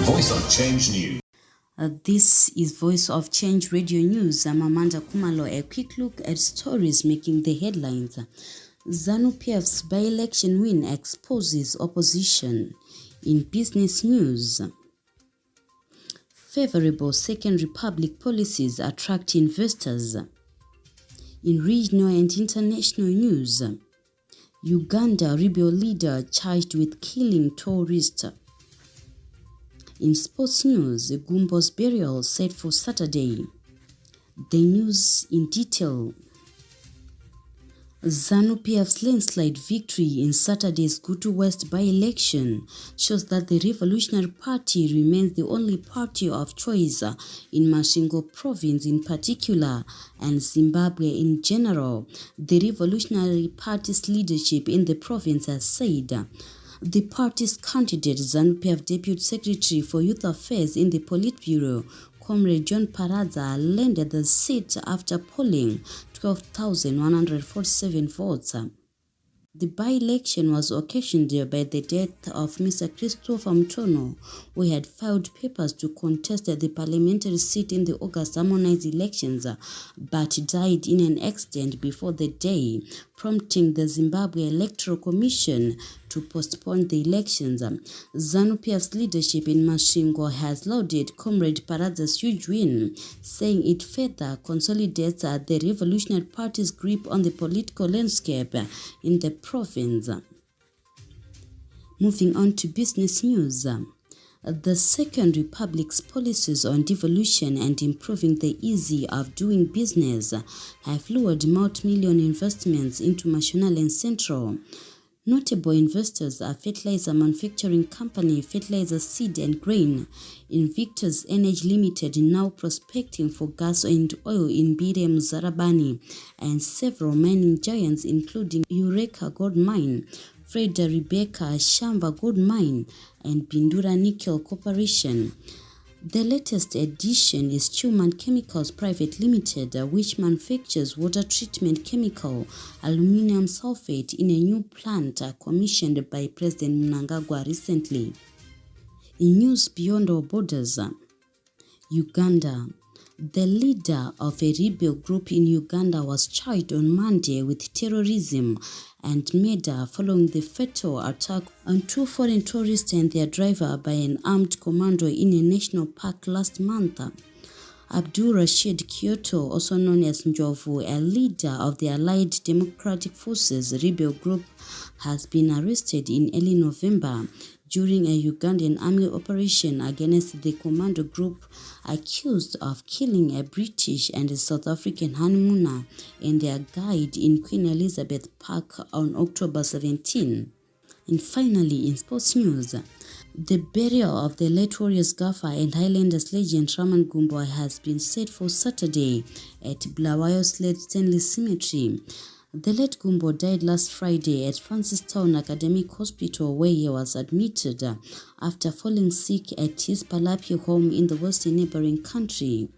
Voice of Change News. This is Voice of Change Radio News. I'm Amanda Kumalo. A quick look at stories making the headlines. Zanu Pf's by-election win exposes opposition. In business news, Favourable Second Republic policies attract investors. In regional and international news, Uganda rebel leader charged with killing tourist. In sports news, Gumbo's burial set for Saturday. The news in detail. Zanu Pf's landslide victory in Saturday's Gutu West by-election shows that the Revolutionary Party remains the only party of choice in Masvingo province in particular and Zimbabwe in general. The Revolutionary Party's leadership in the province has said the party's candidate, Zanu Pf Deputy Secretary for Youth Affairs in the Politburo, Comrade John Paradza, landed the seat after polling 12,147 votes. The by-election was occasioned by the death of Mr. Christopher Mtono, who had filed papers to contest the parliamentary seat in the August harmonized elections, but died in an accident before the day, prompting the Zimbabwe Electoral Commission to postpone the elections. Zanu Pf's leadership in Masvingo has lauded Comrade Paradza's huge win, saying it further consolidates the Revolutionary Party's grip on the political landscape in the province. Moving on to business news. The Second Republic's policies on devolution and improving the ease of doing business have lured multi-million investments into Mashonaland Central. Notable investors are fertilizer manufacturing company Fertilizer Seed and Grain, Invictus Energy Limited, now prospecting for gas and oil in Birem Zarabani, and several mining giants including Eureka Gold Mine, Freda Rebecca Shamba Gold Mine, and Bindura Nickel Corporation. The latest addition is Chuman Chemicals Private Limited, which manufactures water treatment chemical, aluminum sulfate in a new plant commissioned by President Mnangagwa recently. In news beyond our borders, Uganda. The leader of a rebel group in Uganda was charged on Monday with terrorism and murder following the fatal attack on two foreign tourists and their driver by an armed commando in a national park last month. Abdul Rashid Kyoto, also known as Njovu, a leader of the Allied Democratic Forces rebel group, has been arrested in early November during a Ugandan army operation against the commando group, accused of killing a British and a South African honeymooner and their guide in Queen Elizabeth Park on October 17. And finally, in sports news, the burial of the late Warriors gaffer and Highlanders legend Raman Gumbo has been set for Saturday at Bulawayo's late Stanley Cemetery. The late Gumbo died last Friday at Francistown Academic Hospital, where he was admitted after falling sick at his Palapi home in the western neighboring country.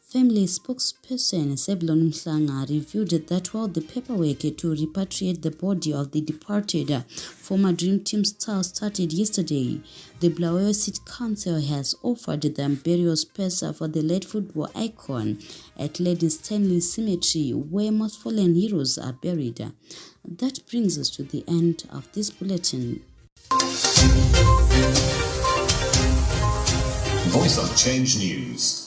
Family spokesperson Seblon Mhlanga revealed that while the paperwork to repatriate the body of the departed former Dream Team star started yesterday, the Bulawayo City Council has offered them burial space for the late football icon at Lady Stanley Cemetery, where most fallen heroes are buried. That brings us to the end of this bulletin. Voice of Change News.